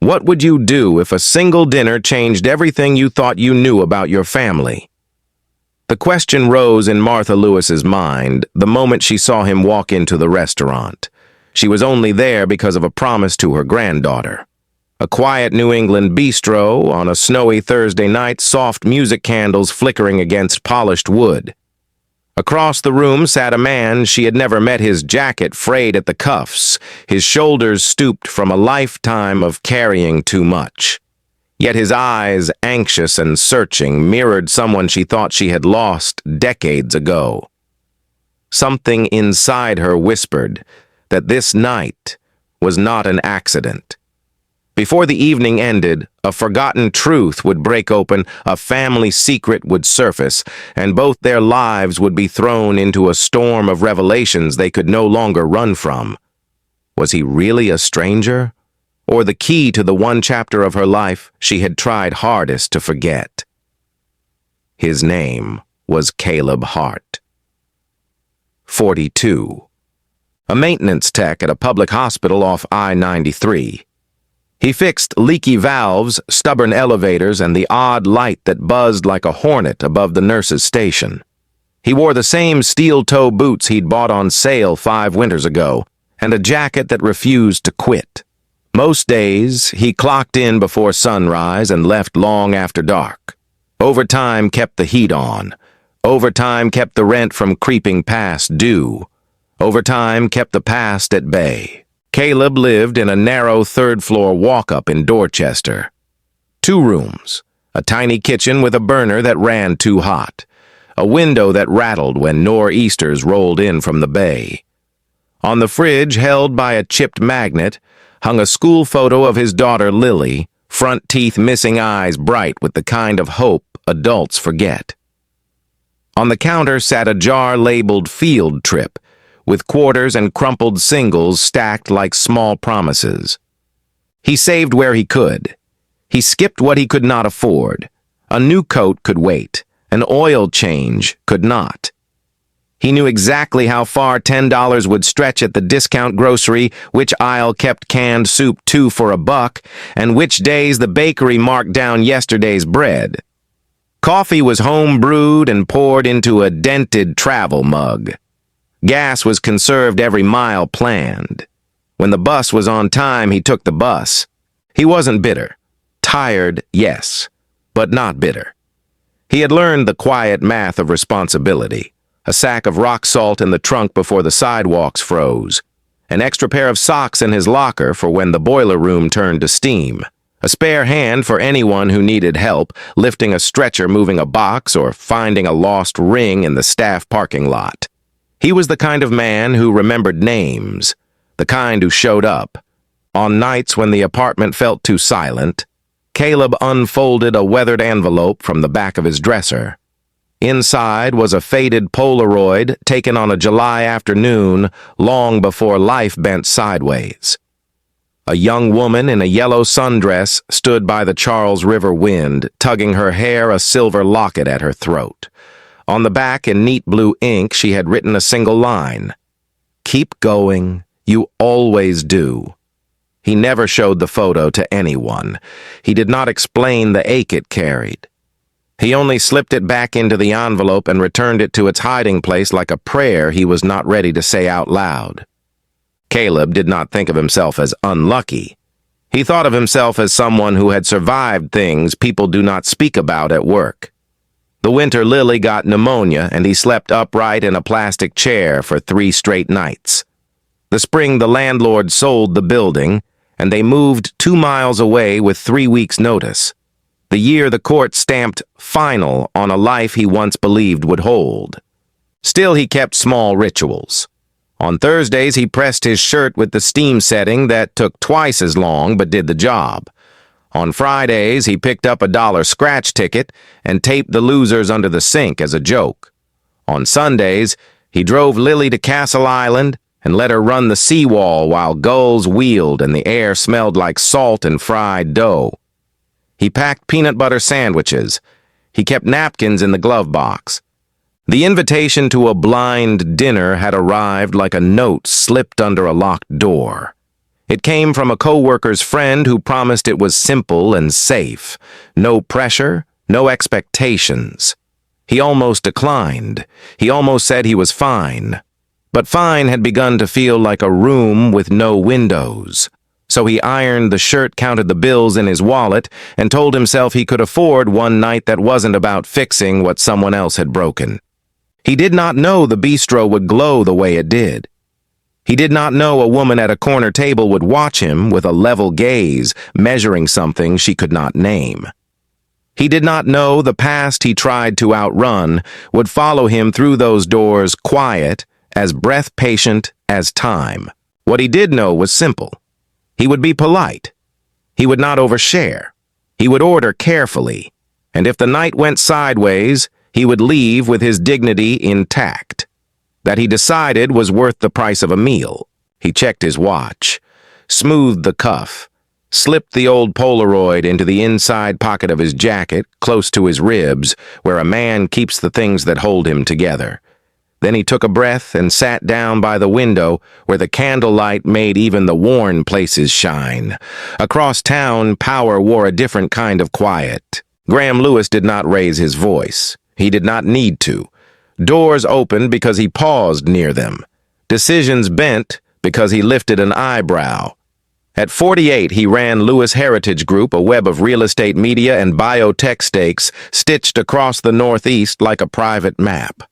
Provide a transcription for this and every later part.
What would you do if a single dinner changed everything you thought you knew about your family? The question rose in Martha Lewis's mind the moment she saw him walk into the restaurant. She was only there because of a promise to her granddaughter. A quiet New England bistro on a snowy Thursday night, soft music candles flickering against polished wood. Across the room sat a man she had never met, his jacket frayed at the cuffs, his shoulders stooped from a lifetime of carrying too much. Yet his eyes, anxious and searching, mirrored someone she thought she had lost decades ago. Something inside her whispered that this night was not an accident. Before the evening ended, a forgotten truth would break open, a family secret would surface, and both their lives would be thrown into a storm of revelations they could no longer run from. Was he really a stranger? Or the key to the one chapter of her life she had tried hardest to forget? His name was Caleb Hart. 42. A maintenance tech at a public hospital off I-93. He fixed leaky valves, stubborn elevators, and the odd light that buzzed like a hornet above the nurse's station. He wore the same steel-toe boots he'd bought on sale 5 winters ago, and a jacket that refused to quit. Most days, he clocked in before sunrise and left long after dark. Overtime kept the heat on. Overtime kept the rent from creeping past due. Overtime kept the past at bay. Caleb lived in a narrow third-floor walk-up in Dorchester. 2 rooms, a tiny kitchen with a burner that ran too hot, a window that rattled when nor'easters rolled in from the bay. On the fridge, held by a chipped magnet, hung a school photo of his daughter Lily, front teeth missing, eyes bright with the kind of hope adults forget. On the counter sat a jar labeled Field Trip, with quarters and crumpled singles stacked like small promises. He saved where he could. He skipped what he could not afford. A new coat could wait. An oil change could not. He knew exactly how far $10 would stretch at the discount grocery, which aisle kept canned soup 2 for $1, and which days the bakery marked down yesterday's bread. Coffee was home brewed and poured into a dented travel mug. Gas was conserved every mile planned. When the bus was on time, he took the bus. He wasn't bitter. Tired, yes, but not bitter. He had learned the quiet math of responsibility. A sack of rock salt in the trunk before the sidewalks froze. An extra pair of socks in his locker for when the boiler room turned to steam. A spare hand for anyone who needed help, lifting a stretcher, moving a box, or finding a lost ring in the staff parking lot. He was the kind of man who remembered names, the kind who showed up. On nights when the apartment felt too silent, Caleb unfolded a weathered envelope from the back of his dresser. Inside was a faded Polaroid taken on a July afternoon long before life bent sideways. A young woman in a yellow sundress stood by the Charles River wind, tugging her hair, a silver locket at her throat. On the back, in neat blue ink, she had written a single line. "Keep going. You always do." He never showed the photo to anyone. He did not explain the ache it carried. He only slipped it back into the envelope and returned it to its hiding place like a prayer he was not ready to say out loud. Caleb did not think of himself as unlucky. He thought of himself as someone who had survived things people do not speak about at work. The winter Lily got pneumonia, and he slept upright in a plastic chair for 3 straight nights. The spring the landlord sold the building, and they moved 2 miles away with 3 weeks' notice. The year the court stamped final on a life he once believed would hold. Still, he kept small rituals. On Thursdays, he pressed his shirt with the steam setting that took twice as long but did the job. On Fridays, he picked up a $1 scratch ticket and taped the losers under the sink as a joke. On Sundays, he drove Lily to Castle Island and let her run the seawall while gulls wheeled and the air smelled like salt and fried dough. He packed peanut butter sandwiches. He kept napkins in the glove box. The invitation to a blind dinner had arrived like a note slipped under a locked door. It came from a co-worker's friend who promised it was simple and safe. No pressure, no expectations. He almost declined. He almost said he was fine. But fine had begun to feel like a room with no windows. So he ironed the shirt, counted the bills in his wallet, and told himself he could afford one night that wasn't about fixing what someone else had broken. He did not know the bistro would glow the way it did. He did not know a woman at a corner table would watch him with a level gaze, measuring something she could not name. He did not know the past he tried to outrun would follow him through those doors, quiet, as breath-patient as time. What he did know was simple. He would be polite. He would not overshare. He would order carefully. And if the night went sideways, he would leave with his dignity intact. That he decided was worth the price of a meal. He checked his watch, smoothed the cuff, slipped the old Polaroid into the inside pocket of his jacket, close to his ribs, where a man keeps the things that hold him together. Then he took a breath and sat down by the window where the candlelight made even the worn places shine. Across town, power wore a different kind of quiet. Graham Lewis did not raise his voice. He did not need to. Doors opened because he paused near them. Decisions bent because he lifted an eyebrow. At 48, he ran Lewis Heritage Group, a web of real estate media and biotech stakes stitched across the Northeast like a private map.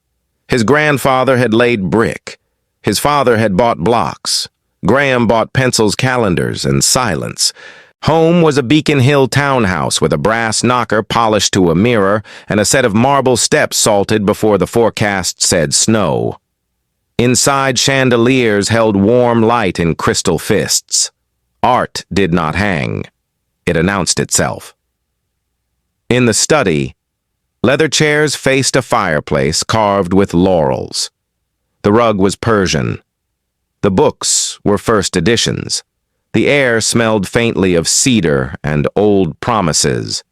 His grandfather had laid brick. His father had bought blocks. Graham bought pencils, calendars, and silence. Home was a Beacon Hill townhouse with a brass knocker polished to a mirror and a set of marble steps salted before the forecast said snow. Inside, chandeliers held warm light in crystal fists. Art did not hang. It announced itself. In the study, leather chairs faced a fireplace carved with laurels. The rug was Persian. The books were first editions. The air smelled faintly of cedar and old promises.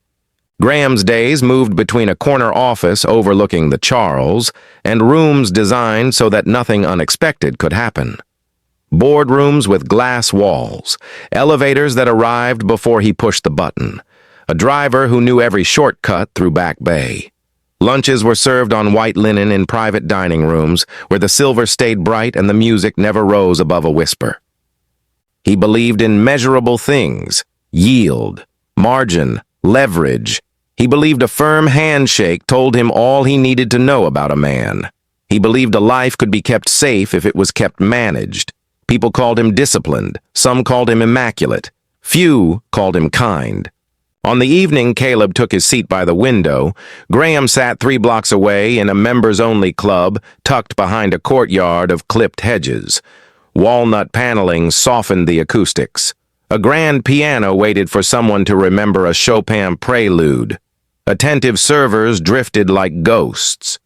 Graham's days moved between a corner office overlooking the Charles and rooms designed so that nothing unexpected could happen. Boardrooms with glass walls, elevators that arrived before he pushed the button, a driver who knew every shortcut through Back Bay. Lunches were served on white linen in private dining rooms where the silver stayed bright and the music never rose above a whisper. He believed in measurable things, yield, margin, leverage. He believed a firm handshake told him all he needed to know about a man. He believed a life could be kept safe if it was kept managed. People called him disciplined. Some called him immaculate. Few called him kind. On the evening Caleb took his seat by the window, Graham sat 3 blocks away in a members-only club tucked behind a courtyard of clipped hedges. Walnut paneling softened the acoustics. A grand piano waited for someone to remember a Chopin prelude. Attentive servers drifted like ghosts.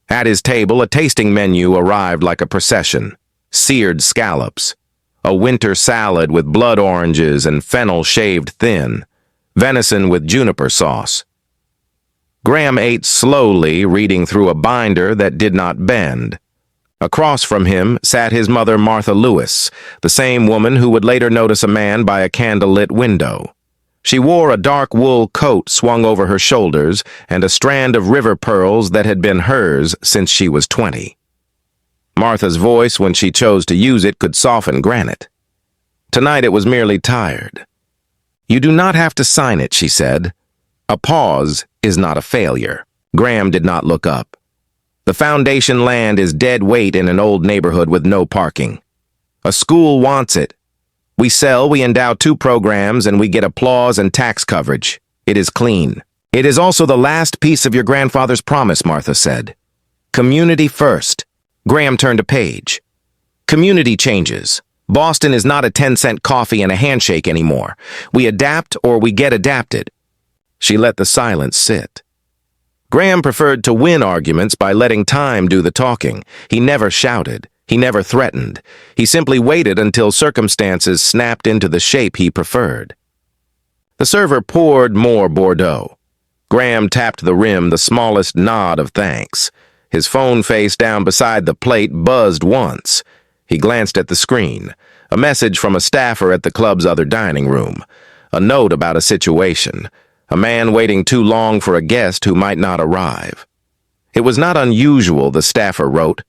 At his table, a tasting menu arrived like a procession. Seared scallops. A winter salad with blood oranges and fennel shaved thin. Venison with juniper sauce. Graham ate slowly, reading through a binder that did not bend. Across from him sat his mother, Martha Lewis, the same woman who would later notice a man by a candlelit window. She wore a dark wool coat swung over her shoulders and a strand of river pearls that had been hers since she was 20. Martha's voice, when she chose to use it, could soften granite. Tonight it was merely tired. "You do not have to sign it," she said. "A pause is not a failure." Graham did not look up. The foundation land is dead weight in an old neighborhood with no parking. A school wants it. We sell, we endow 2 programs, and we get applause and tax coverage. It is clean. "It is also the last piece of your grandfather's promise," Martha said. "Community first." Graham turned a page. "Community changes. Boston is not a 10-cent coffee and a handshake anymore. We adapt or we get adapted." She let the silence sit. Graham preferred to win arguments by letting time do the talking. He never shouted. He never threatened. He simply waited until circumstances snapped into the shape he preferred. The server poured more Bordeaux. Graham tapped the rim, the smallest nod of thanks. His phone face down beside the plate buzzed once. He glanced at the screen. A message from a staffer at the club's other dining room. A note about a situation. A man waiting too long for a guest who might not arrive. It was not unusual, the staffer wrote,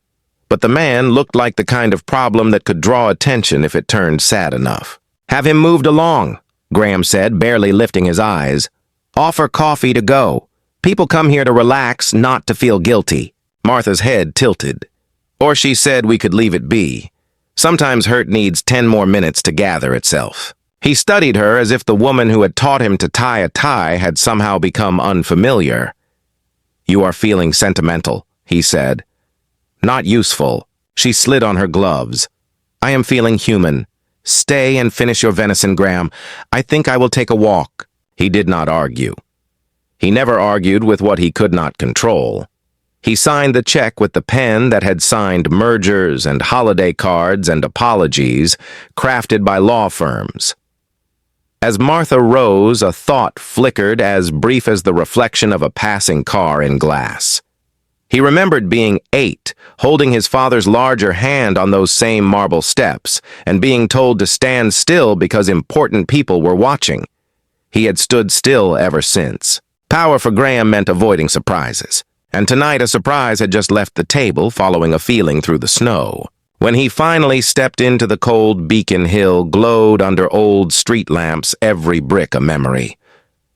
but the man looked like the kind of problem that could draw attention if it turned sad enough. "Have him moved along," Graham said, barely lifting his eyes. "Offer coffee to go. People come here to relax, not to feel guilty." Martha's head tilted. Or she said we could leave it be. Sometimes hurt needs 10 more minutes to gather itself. He studied her as if the woman who had taught him to tie a tie had somehow become unfamiliar. "You are feeling sentimental," he said. "Not useful." She slid on her gloves. "I am feeling human. Stay and finish your venison, Graham. I think I will take a walk." He did not argue. He never argued with what he could not control. He signed the check with the pen that had signed mergers and holiday cards and apologies crafted by law firms. As Martha rose, a thought flickered as brief as the reflection of a passing car in glass. He remembered being 8, holding his father's larger hand on those same marble steps, and being told to stand still because important people were watching. He had stood still ever since. Power for Graham meant avoiding surprises, and tonight a surprise had just left the table following a feeling through the snow. When he finally stepped into the cold Beacon Hill, glowed under old street lamps, every brick a memory.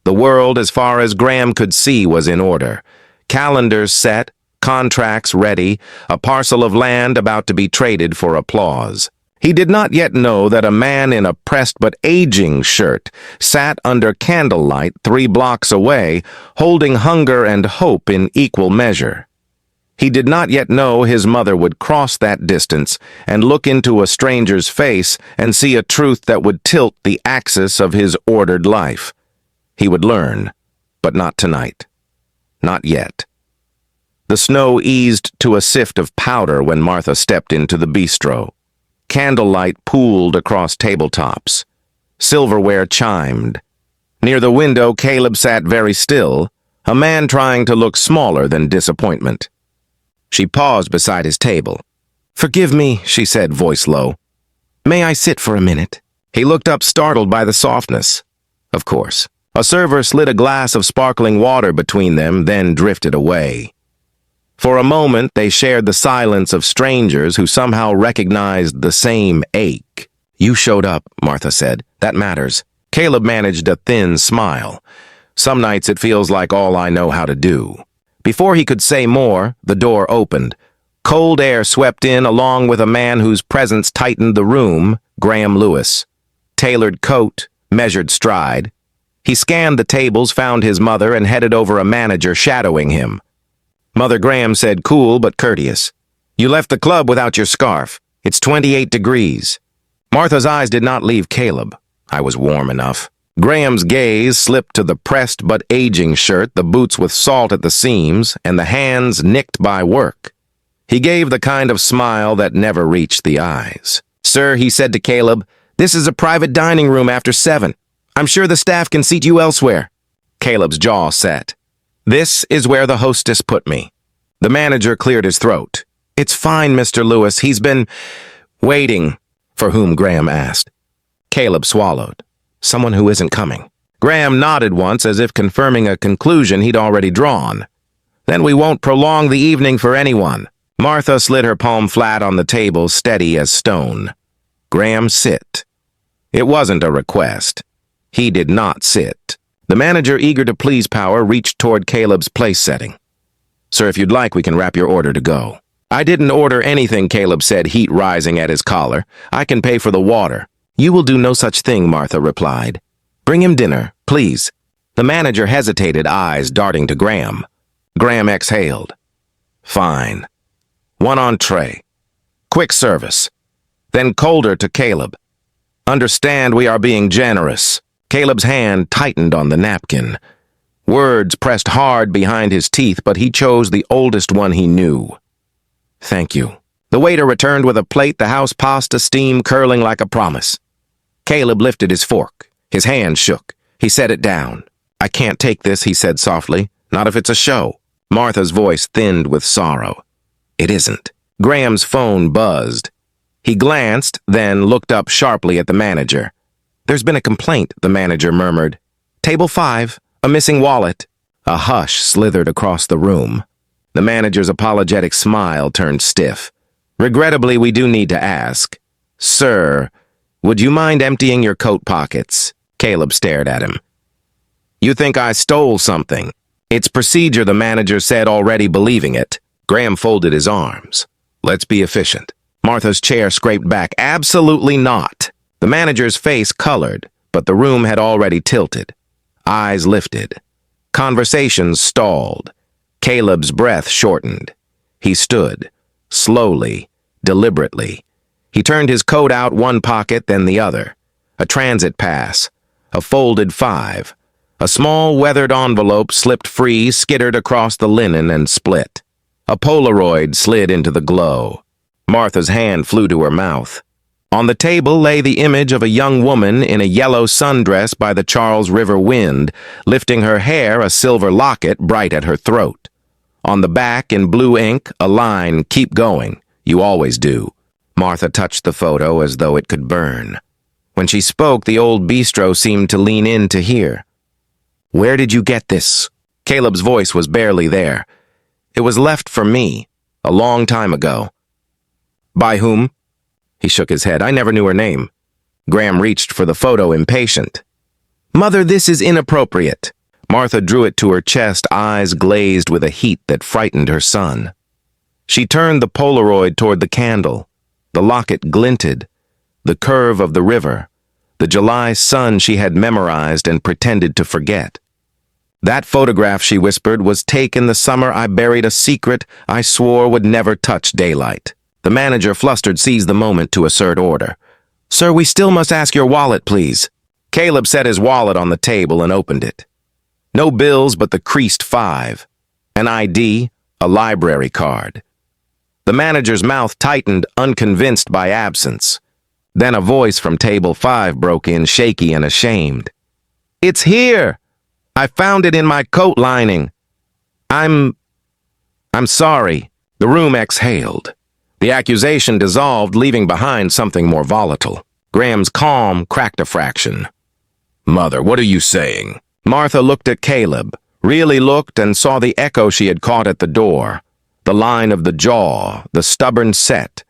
The world, as far as Graham could see, was in order. Calendars set, contracts ready, a parcel of land about to be traded for applause. He did not yet know that a man in a pressed but aging shirt sat under candlelight 3 blocks away, holding hunger and hope in equal measure. He did not yet know his mother would cross that distance and look into a stranger's face and see a truth that would tilt the axis of his ordered life. He would learn, but not tonight. Not yet. The snow eased to a sift of powder when Martha stepped into the bistro. Candlelight pooled across tabletops. Silverware chimed. Near the window, Caleb sat very still, a man trying to look smaller than disappointment. She paused beside his table. "Forgive me," she said, voice low. "May I sit for a minute?" He looked up, startled by the softness. Of course. A server slid a glass of sparkling water between them, then drifted away. For a moment, they shared the silence of strangers who somehow recognized the same ache. "You showed up," Martha said. "That matters." Caleb managed a thin smile. "Some nights it feels like all I know how to do." Before he could say more, the door opened. Cold air swept in along with a man whose presence tightened the room, Graham Lewis. Tailored coat, measured stride. He scanned the tables, found his mother, and headed over a manager shadowing him. Mother Graham said, cool but courteous, "You left the club without your scarf. It's 28 degrees. Martha's eyes did not leave Caleb. I was warm enough. Graham's gaze slipped to the pressed but aging shirt, the boots with salt at the seams, and the hands nicked by work. He gave the kind of smile that never reached the eyes. "Sir," he said to Caleb, "this is a private dining room after 7. I'm sure the staff can seat you elsewhere." Caleb's jaw set. "This is where the hostess put me." The manager cleared his throat. "It's fine, Mr. Lewis. He's been waiting." "For whom?" Graham asked. Caleb swallowed. "Someone who isn't coming." Graham nodded once as if confirming a conclusion he'd already drawn. "Then we won't prolong the evening for anyone." Martha slid her palm flat on the table, steady as stone. "Graham, sit." It wasn't a request. He did not sit. The manager, eager to please Power, reached toward Caleb's place setting. "Sir, if you'd like, we can wrap your order to go." "I didn't order anything," Caleb said, heat rising at his collar. "I can pay for the water." "You will do no such thing," Martha replied. "Bring him dinner, please." The manager hesitated, eyes darting to Graham. Graham exhaled. "Fine. 1 entree. Quick service." Then colder to Caleb. "Understand we are being generous." Caleb's hand tightened on the napkin. Words pressed hard behind his teeth, but he chose the oldest one he knew. "Thank you." The waiter returned with a plate, the house pasta steam curling like a promise. Caleb lifted his fork. His hand shook. He set it down. "I can't take this," he said softly. "Not if it's a show." Martha's voice thinned with sorrow. "It isn't." Graham's phone buzzed. He glanced, then looked up sharply at the manager. "There's been a complaint," the manager murmured. "Table 5, a missing wallet." A hush slithered across the room. The manager's apologetic smile turned stiff. "Regrettably, we do need to ask. Sir, would you mind emptying your coat pockets?" Caleb stared at him. "You think I stole something?" "It's procedure," the manager said, already believing it. Graham folded his arms. "Let's be efficient." Martha's chair scraped back. "Absolutely not." The manager's face colored, but the room had already tilted. Eyes lifted. Conversations stalled. Caleb's breath shortened. He stood, slowly, deliberately. He turned his coat out one pocket, then the other. A transit pass. A folded 5. A small weathered envelope slipped free, skittered across the linen, and split. A Polaroid slid into the glow. Martha's hand flew to her mouth. On the table lay the image of a young woman in a yellow sundress by the Charles River wind, lifting her hair, a silver locket bright at her throat. On the back, in blue ink, a line, "Keep going. You always do." Martha touched the photo as though it could burn. When she spoke, the old bistro seemed to lean in to hear. "Where did you get this?" Caleb's voice was barely there. "It was left for me, a long time ago." "By whom?" He shook his head. "I never knew her name." Graham reached for the photo, impatient. "Mother, this is inappropriate." Martha drew it to her chest, eyes glazed with a heat that frightened her son. She turned the Polaroid toward the candle. The locket glinted. The curve of the river. The July sun she had memorized and pretended to forget. "That photograph," she whispered, "was taken the summer I buried a secret I swore would never touch daylight." The manager, flustered, seized the moment to assert order. "Sir, we still must ask your wallet, please." Caleb set his wallet on the table and opened it. No bills but the creased 5. An ID, a library card. The manager's mouth tightened, unconvinced by absence. Then a voice from table 5 broke in, shaky and ashamed. "It's here! I found it in my coat lining. I'm sorry." The room exhaled. The accusation dissolved, leaving behind something more volatile. Graham's calm cracked a fraction. "Mother, what are you saying?" Martha looked at Caleb, really looked, and saw the echo she had caught at the door. The line of the jaw, the stubborn set,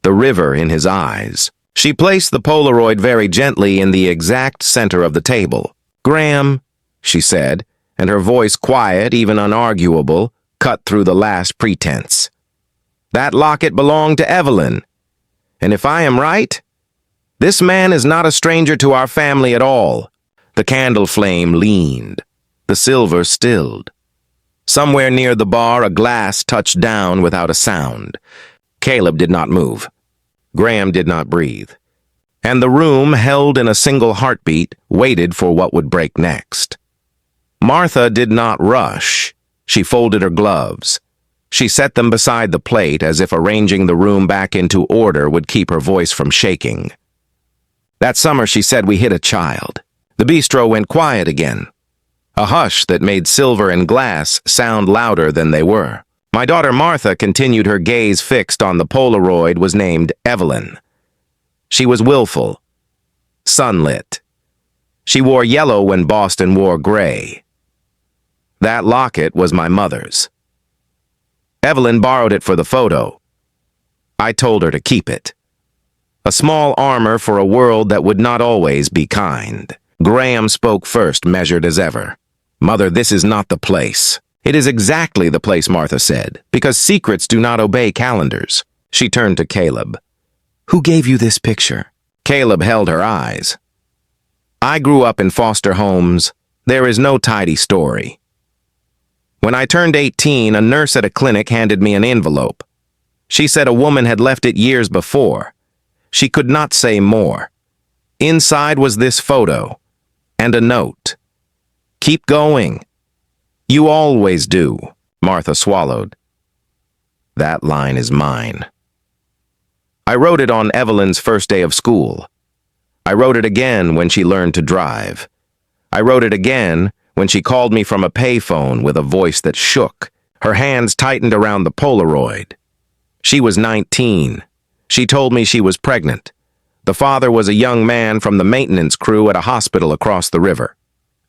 the river in his eyes. She placed the Polaroid very gently in the exact center of the table. "Graham," she said, and her voice, quiet, even unarguable, cut through the last pretense. "That locket belonged to Evelyn. And if I am right, this man is not a stranger to our family at all." The candle flame leaned. The silver stilled. Somewhere near the bar, a glass touched down without a sound. Caleb did not move. Graham did not breathe. And the room, held in a single heartbeat, waited for what would break next. Martha did not rush. She folded her gloves. She set them beside the plate as if arranging the room back into order would keep her voice from shaking. "That summer," she said, "we hit a child." The bistro went quiet again. A hush that made silver and glass sound louder than they were. My daughter Martha, continued, her gaze fixed on the Polaroid, was named Evelyn. She was willful, sunlit. She wore yellow when Boston wore gray. That locket was my mother's. Evelyn borrowed it for the photo. I told her to keep it. A small armor for a world that would not always be kind. Graham spoke first, measured as ever. "Mother, this is not the place." "It is exactly the place," Martha said, "because secrets do not obey calendars." She turned to Caleb. "Who gave you this picture?" Caleb held her eyes. "I grew up in foster homes. There is no tidy story. When I turned 18, a nurse at a clinic handed me an envelope. She said a woman had left it years before. She could not say more. Inside was this photo, and a note. 'Keep going. You always do.'" Martha swallowed. "That line is mine. I wrote it on Evelyn's first day of school. I wrote it again when she learned to drive. I wrote it again when she called me from a payphone with a voice that shook. Her hands tightened around the Polaroid. She was 19. She told me she was pregnant. The father was a young man from the maintenance crew at a hospital across the river.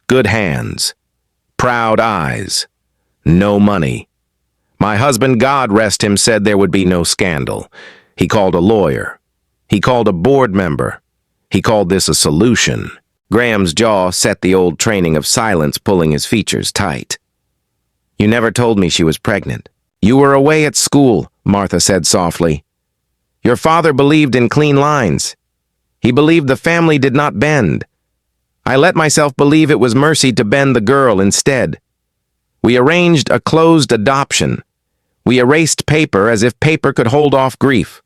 Good hands. Proud eyes. No money. My husband, God rest him, said there would be no scandal. He called a lawyer. He called a board member. He called this a solution. Graham's jaw set the old training of silence, pulling his features tight. You never told me she was pregnant. You were away at school, Martha said softly. Your father believed in clean lines. He believed the family did not bend. I let myself believe it was mercy to bend the girl instead. We arranged a closed adoption. We erased paper as if paper could hold off grief.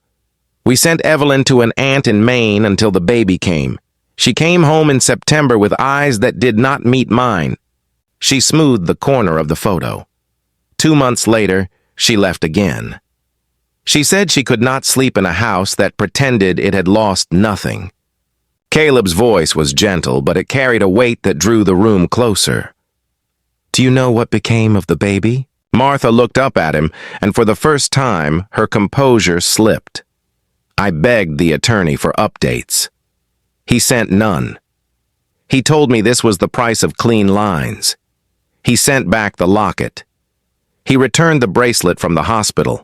We sent Evelyn to an aunt in Maine until the baby came. She came home in September with eyes that did not meet mine. She smoothed the corner of the photo. 2 months later, she left again. She said she could not sleep in a house that pretended it had lost nothing. Caleb's voice was gentle, but it carried a weight that drew the room closer. Do you know what became of the baby? Martha looked up at him, and for the first time, her composure slipped. I begged the attorney for updates. He sent none. He told me this was the price of clean lines. He sent back the locket. He returned the bracelet from the hospital.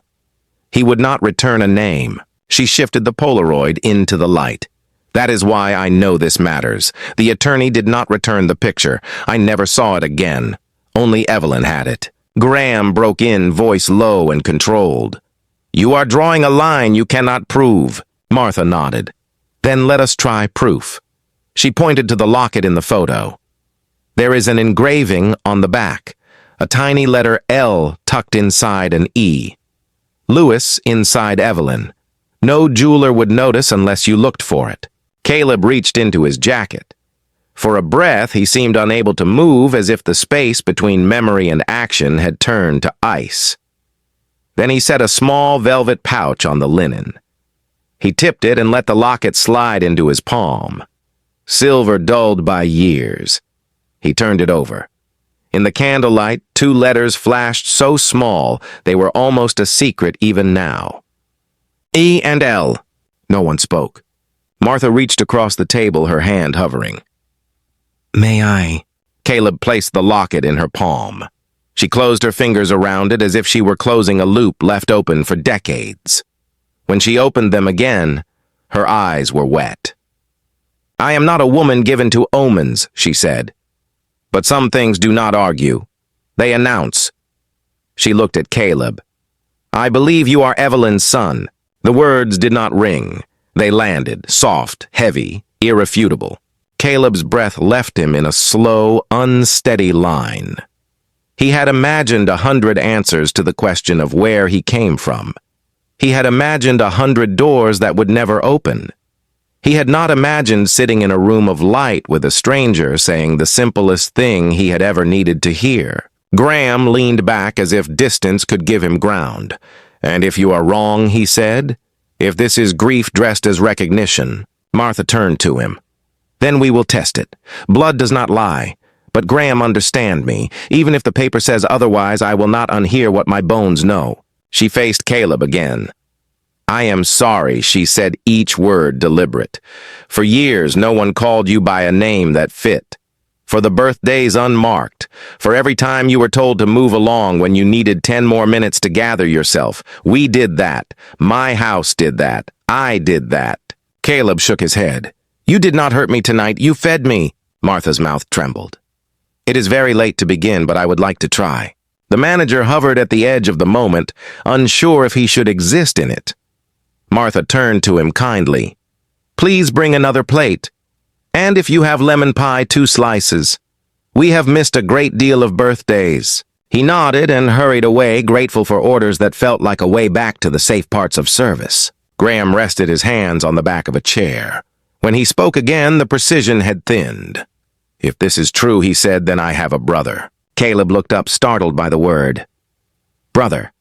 He would not return a name. She shifted the Polaroid into the light. That is why I know this matters. The attorney did not return the picture. I never saw it again. Only Evelyn had it. Graham broke in, voice low and controlled. You are drawing a line you cannot prove. Martha nodded. Then let us try proof. She pointed to the locket in the photo. There is an engraving on the back, a tiny letter L tucked inside an E. Lewis inside Evelyn. No jeweler would notice unless you looked for it. Caleb reached into his jacket. For a breath, he seemed unable to move, as if the space between memory and action had turned to ice. Then he set a small velvet pouch on the linen. He tipped it and let the locket slide into his palm. Silver dulled by years. He turned it over. In the candlelight, 2 letters flashed so small they were almost a secret even now. E and L. No one spoke. Martha reached across the table, her hand hovering. May I? Caleb placed the locket in her palm. She closed her fingers around it as if she were closing a loop left open for decades. When she opened them again, her eyes were wet. I am not a woman given to omens, she said. But some things do not argue. They announce. She looked at Caleb. I believe you are Evelyn's son. The words did not ring. They landed, soft, heavy, irrefutable. Caleb's breath left him in a slow, unsteady line. He had imagined 100 answers to the question of where he came from. He had imagined 100 doors that would never open. He had not imagined sitting in a room of light with a stranger saying the simplest thing he had ever needed to hear. Graham leaned back as if distance could give him ground. And if you are wrong, he said, if this is grief dressed as recognition. Martha turned to him. Then we will test it. Blood does not lie. But Graham, understand me. Even if the paper says otherwise, I will not unhear what my bones know. She faced Caleb again. I am sorry, she said, each word deliberate. For years, no one called you by a name that fit. For the birthdays unmarked. For every time you were told to move along when you needed 10 more minutes to gather yourself. We did that. My house did that. I did that. Caleb shook his head. You did not hurt me tonight. You fed me. Martha's mouth trembled. It is very late to begin, but I would like to try. The manager hovered at the edge of the moment, unsure if he should exist in it. Martha turned to him kindly. Please bring another plate. And if you have lemon pie, 2 slices. We have missed a great deal of birthdays. He nodded and hurried away, grateful for orders that felt like a way back to the safe parts of service. Graham rested his hands on the back of a chair. When he spoke again, the precision had thinned. If this is true, he said, then I have a brother. Caleb looked up, startled by the word. Brother.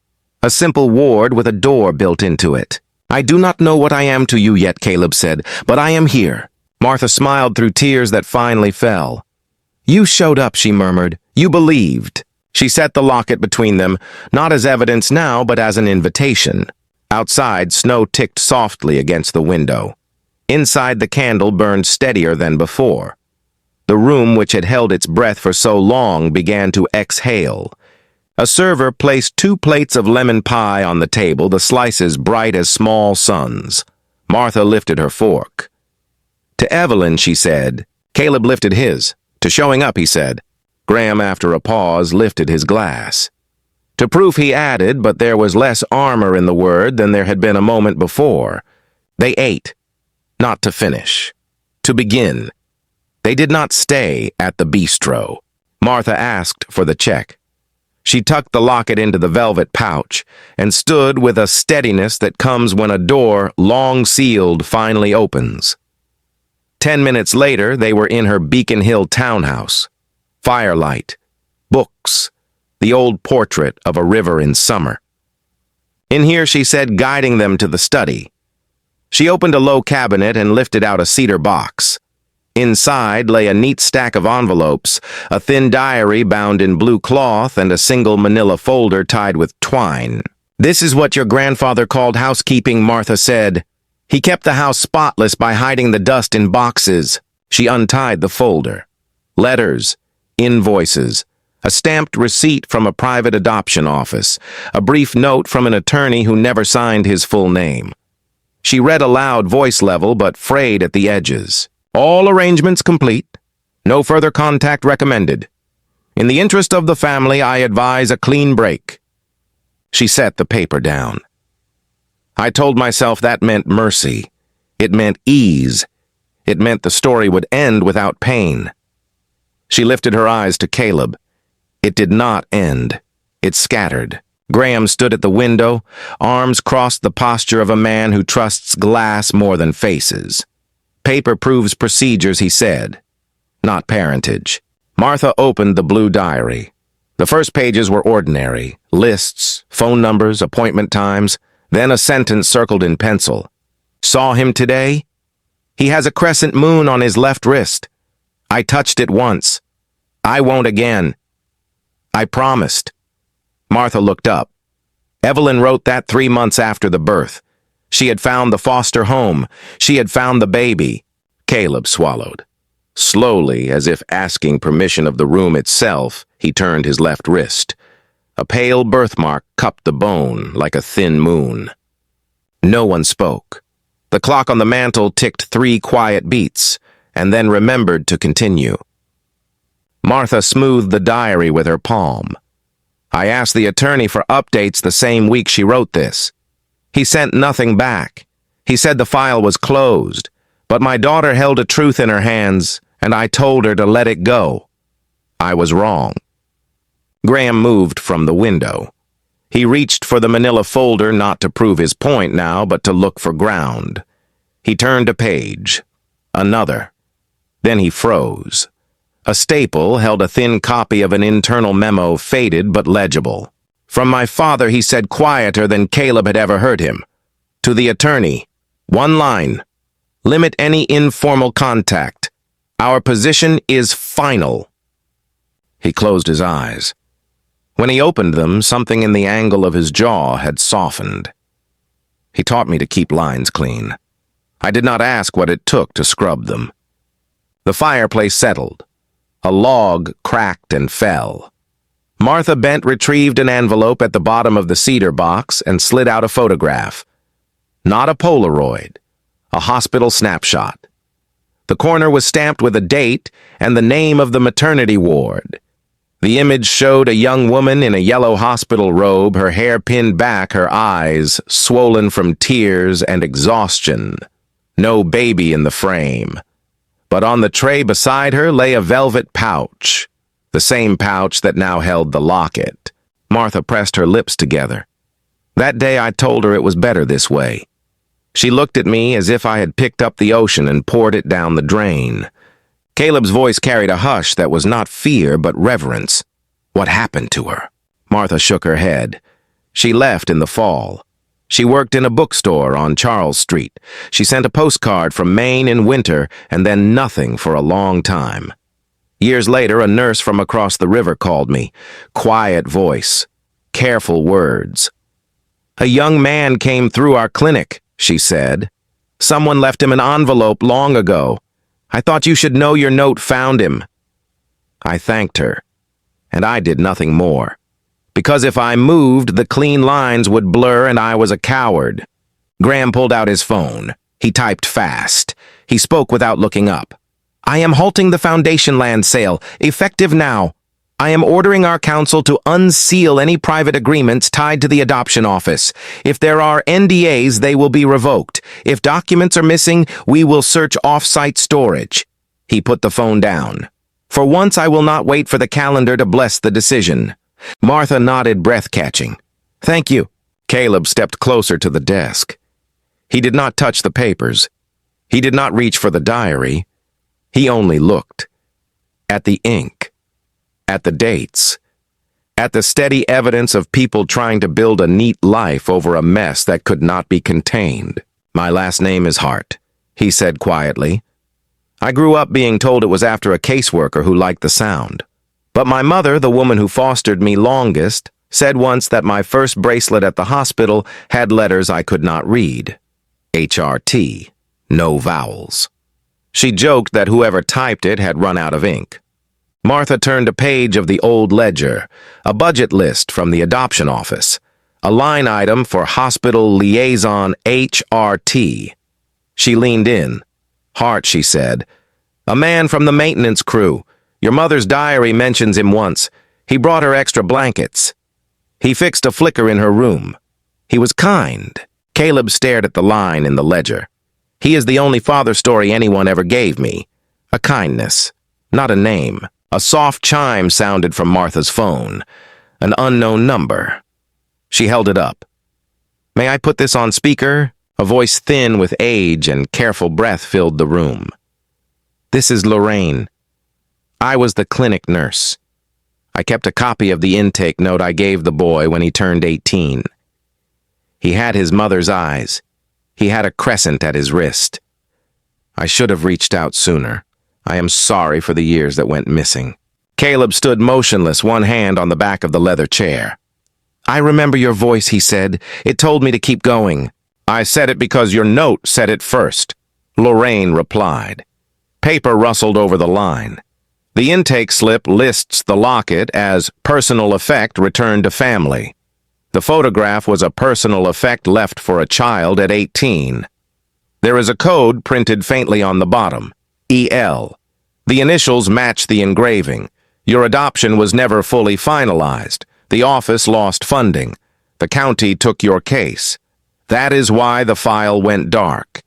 A simple ward with a door built into it. I do not know what I am to you yet, Caleb said, but I am here. Martha smiled through tears that finally fell. You showed up, she murmured. You believed. She set the locket between them, not as evidence now, but as an invitation. Outside, snow ticked softly against the window. Inside, the candle burned steadier than before. The room, which had held its breath for so long, began to exhale. A server placed 2 plates of lemon pie on the table, the slices bright as small suns. Martha lifted her fork. "To Evelyn," she said. Caleb lifted his. "To showing up," he said. Graham, after a pause, lifted his glass. To proof, he added, but there was less armor in the word than there had been a moment before. They ate. Not to finish. To begin. They did not stay at the bistro. Martha asked for the check. She tucked the locket into the velvet pouch and stood with a steadiness that comes when a door, long sealed, finally opens. 10 minutes later, they were in her Beacon Hill townhouse. Firelight. Books. The old portrait of a river in summer. "In here," she said, guiding them to the study. She opened a low cabinet and lifted out a cedar box. Inside lay a neat stack of envelopes, a thin diary bound in blue cloth, and a single manila folder tied with twine. "This is what your grandfather called housekeeping," Martha said. "He kept the house spotless by hiding the dust in boxes." She untied the folder. Letters, invoices, a stamped receipt from a private adoption office, a brief note from an attorney who never signed his full name. She read aloud, voice level but frayed at the edges. "All arrangements complete. No further contact recommended. In the interest of the family, I advise a clean break." She set the paper down. I told myself that meant mercy. It meant ease. It meant the story would end without pain. She lifted her eyes to Caleb. It did not end. It scattered. Graham stood at the window, arms crossed, the posture of a man who trusts glass more than faces. "Paper proves procedures," he said, "not parentage." Martha opened the blue diary. The first pages were ordinary, lists, phone numbers, appointment times, then a sentence circled in pencil. "Saw him today? He has a crescent moon on his left wrist. I touched it once. I won't again. I promised." Martha looked up. Evelyn wrote that 3 months after the birth. She had found the foster home. She had found the baby. Caleb swallowed. Slowly, as if asking permission of the room itself, he turned his left wrist. A pale birthmark cupped the bone like a thin moon. No one spoke. The clock on the mantel ticked 3 quiet beats, and then remembered to continue. Martha smoothed the diary with her palm. "I asked the attorney for updates the same week she wrote this. He sent nothing back. He said the file was closed, but my daughter held a truth in her hands, and I told her to let it go. I was wrong." Graham moved from the window. He reached for the manila folder, not to prove his point now, but to look for ground. He turned a page. Another. Then he froze. A staple held a thin copy of an internal memo, faded but legible. "From my father," he said, quieter than Caleb had ever heard him. "To the attorney. 1 line. Limit any informal contact. Our position is final." He closed his eyes. When he opened them, something in the angle of his jaw had softened. He taught me to keep lines clean. I did not ask what it took to scrub them. The fireplace settled. A log cracked and fell. Martha bent, retrieved an envelope at the bottom of the cedar box, and slid out a photograph. Not a Polaroid. A hospital snapshot. The corner was stamped with a date and the name of the maternity ward. The image showed a young woman in a yellow hospital robe, her hair pinned back, her eyes swollen from tears and exhaustion. No baby in the frame. But on the tray beside her lay a velvet pouch, the same pouch that now held the locket. Martha pressed her lips together. That day I told her it was better this way. She looked at me as if I had picked up the ocean and poured it down the drain. Caleb's voice carried a hush that was not fear but reverence. "What happened to her?" Martha shook her head. "She left in the fall. She worked in a bookstore on Charles Street. She sent a postcard from Maine in winter and then nothing for a long time. Years later, a nurse from across the river called me. Quiet voice. Careful words. "A young man came through our clinic," she said. "Someone left him an envelope long ago. I thought you should know your note found him." I thanked her, and I did nothing more. Because if I moved, the clean lines would blur and I was a coward. Graham pulled out his phone. He typed fast. He spoke without looking up. "I am halting the foundation land sale, effective now. I am ordering our council to unseal any private agreements tied to the adoption office. If there are NDAs, they will be revoked. If documents are missing, we will search off-site storage." He put the phone down. "For once, I will not wait for the calendar to bless the decision." Martha nodded, breath-catching. "Thank you." Caleb stepped closer to the desk. He did not touch the papers. He did not reach for the diary. He only looked. At the ink. At the dates. At the steady evidence of people trying to build a neat life over a mess that could not be contained. "My last name is Hart," he said quietly. "I grew up being told it was after a caseworker who liked the sound. But my mother, the woman who fostered me longest, said once that my first bracelet at the hospital had letters I could not read. HRT. No vowels. She joked that whoever typed it had run out of ink." Martha turned a page of the old ledger, a budget list from the adoption office, a line item for hospital liaison HRT. She leaned in. "Hart," she said. "A man from the maintenance crew. Your mother's diary mentions him once. He brought her extra blankets. He fixed a flicker in her room. He was kind." Caleb stared at the line in the ledger. "He is the only father story anyone ever gave me. A kindness, not a name." A soft chime sounded from Martha's phone. An unknown number. She held it up. "May I put this on speaker?" A voice thin with age and careful breath filled the room. "This is Lorraine. I was the clinic nurse. I kept a copy of the intake note I gave the boy when he turned 18. He had his mother's eyes. He had a crescent at his wrist. I should have reached out sooner. I am sorry for the years that went missing." Caleb stood motionless, one hand on the back of the leather chair. "I remember your voice," he said. "It told me to keep going." "I said it because your note said it first," Lorraine replied. Paper rustled over the line. The intake slip lists the locket as personal effect returned to family. The photograph was a personal effect left for a child at 18. There is a code printed faintly on the bottom. EL. The initials match the engraving. Your adoption was never fully finalized. The office lost funding. The county took your case. That is why the file went dark.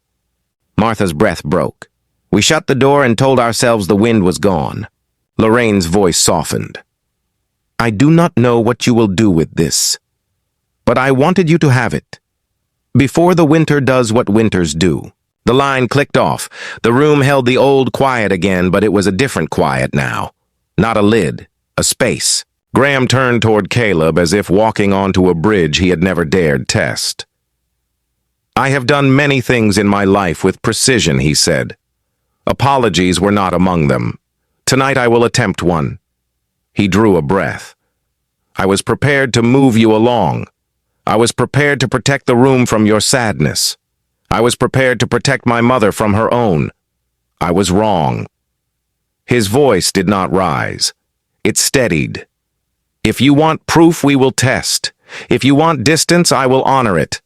Martha's breath broke. We shut the door and told ourselves the wind was gone. Lorraine's voice softened. "I do not know what you will do with this, but I wanted you to have it. Before the winter does what winters do." The line clicked off. The room held the old quiet again, but it was a different quiet now. Not a lid, a space. Graham turned toward Caleb as if walking onto a bridge he had never dared test. "I have done many things in my life with precision," he said. "Apologies were not among them. Tonight I will attempt one." He drew a breath. "I was prepared to move you along. I was prepared to protect the room from your sadness. I was prepared to protect my mother from her own. I was wrong." His voice did not rise. It steadied. "If you want proof, we will test. If you want distance, I will honor it.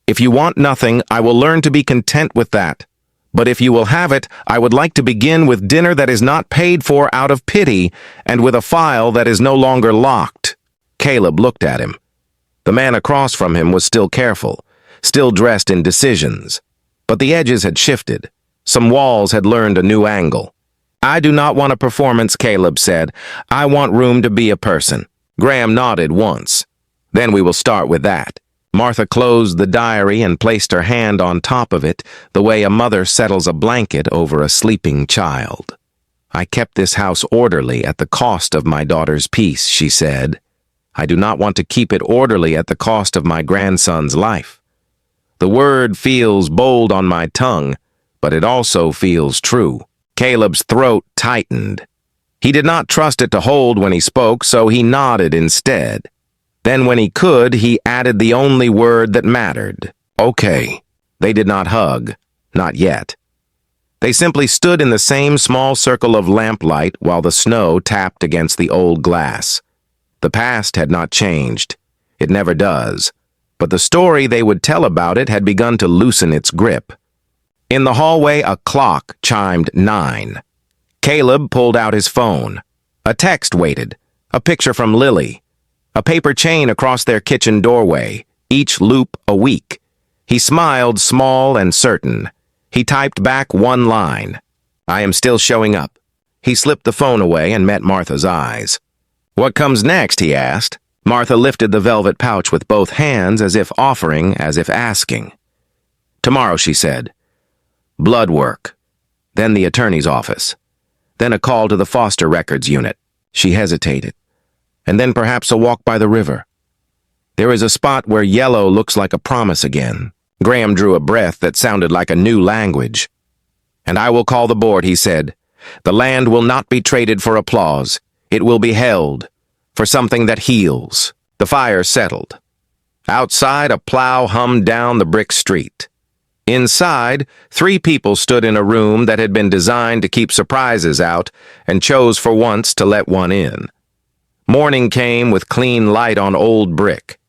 If you want nothing, I will learn to be content with that. But if you will have it, I would like to begin with dinner that is not paid for out of pity and with a file that is no longer locked." Caleb looked at him. The man across from him was still careful, still dressed in decisions. But the edges had shifted. Some walls had learned a new angle. "I do not want a performance," Caleb said. "I want room to be a person." Graham nodded once. "Then we will start with that." Martha closed the diary and placed her hand on top of it, the way a mother settles a blanket over a sleeping child. "I kept this house orderly at the cost of my daughter's peace," she said. "I do not want to keep it orderly at the cost of my grandson's life. The word feels bold on my tongue, but it also feels true." Caleb's throat tightened. He did not trust it to hold when he spoke, so he nodded instead. Then when he could, he added the only word that mattered. Okay. They did not hug. Not yet. They simply stood in the same small circle of lamplight while the snow tapped against the old glass. The past had not changed. It never does. But the story they would tell about it had begun to loosen its grip. In the hallway, a clock chimed 9. Caleb pulled out his phone. A text waited. A picture from Lily. A paper chain across their kitchen doorway. Each loop a week. He smiled, small and certain. He typed back one line. I am still showing up. He slipped the phone away and met Martha's eyes. What comes next? He asked. Martha lifted the velvet pouch with both hands as if offering, as if asking. Tomorrow, she said. Blood work. Then the attorney's office. Then a call to the foster records unit. She hesitated. And then perhaps a walk by the river. There is a spot where yellow looks like a promise again. Graham drew a breath that sounded like a new language. And I will call the board, he said. The land will not be traded for applause. It will be held for something that heals. The fire settled. Outside, a plow hummed down the brick street. Inside, 3 people stood in a room that had been designed to keep surprises out and chose for once to let one in. Morning came with clean light on old brick.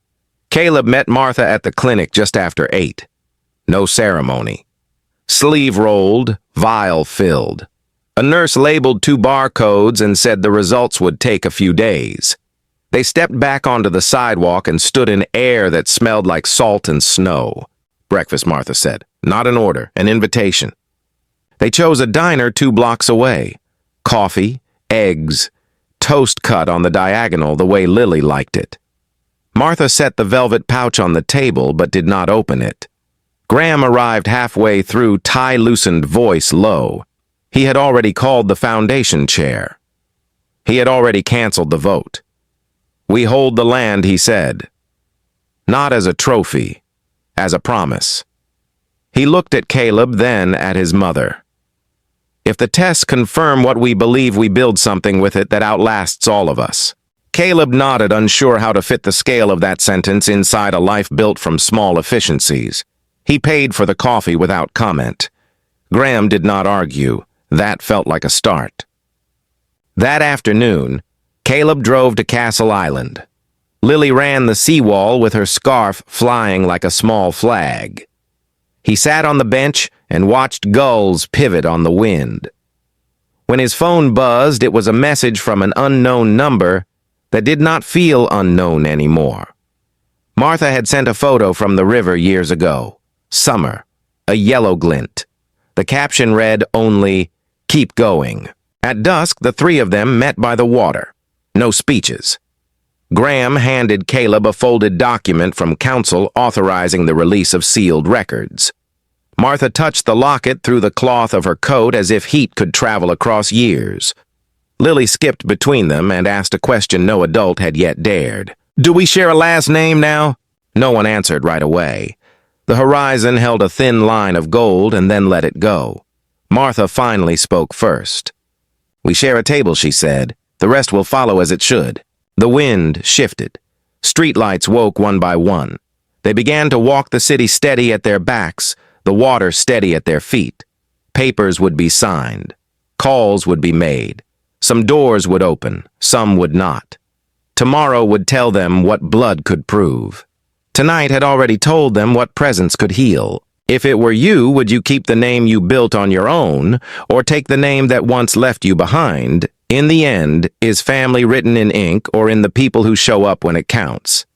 Caleb met Martha at the clinic just after 8. No ceremony. Sleeve rolled, vial filled. A nurse labeled 2 barcodes and said the results would take a few days. They stepped back onto the sidewalk and stood in air that smelled like salt and snow. Breakfast, Martha said. Not an order, an invitation. They chose a diner 2 blocks away. Coffee, eggs, toast cut on the diagonal the way Lily liked it. Martha set the velvet pouch on the table but did not open it. Graham arrived halfway through, tie-loosened, voice low. He had already called the foundation chair. He had already canceled the vote. We hold the land, he said. Not as a trophy, as a promise. He looked at Caleb, then at his mother. If the tests confirm what we believe, we build something with it that outlasts all of us. Caleb nodded, unsure how to fit the scale of that sentence inside a life built from small efficiencies. He paid for the coffee without comment. Graham did not argue. That felt like a start. That afternoon, Caleb drove to Castle Island. Lily ran the seawall with her scarf flying like a small flag. He sat on the bench and watched gulls pivot on the wind. When his phone buzzed, it was a message from an unknown number that did not feel unknown anymore. Martha had sent a photo from the river years ago. Summer. A yellow glint. The caption read only, "Keep going." At dusk, the 3 of them met by the water. No speeches. Graham handed Caleb a folded document from council authorizing the release of sealed records. Martha touched the locket through the cloth of her coat as if heat could travel across years. Lily skipped between them and asked a question no adult had yet dared. Do we share a last name now? No one answered right away. The horizon held a thin line of gold and then let it go. Martha finally spoke first. We share a table, she said. The rest will follow as it should. The wind shifted. Streetlights woke one by one. They began to walk the city steady at their backs, the water steady at their feet. Papers would be signed. Calls would be made. Some doors would open, some would not. Tomorrow would tell them what blood could prove. Tonight had already told them what presence could heal. If it were you, would you keep the name you built on your own, or take the name that once left you behind? In the end, is family written in ink or in the people who show up when it counts?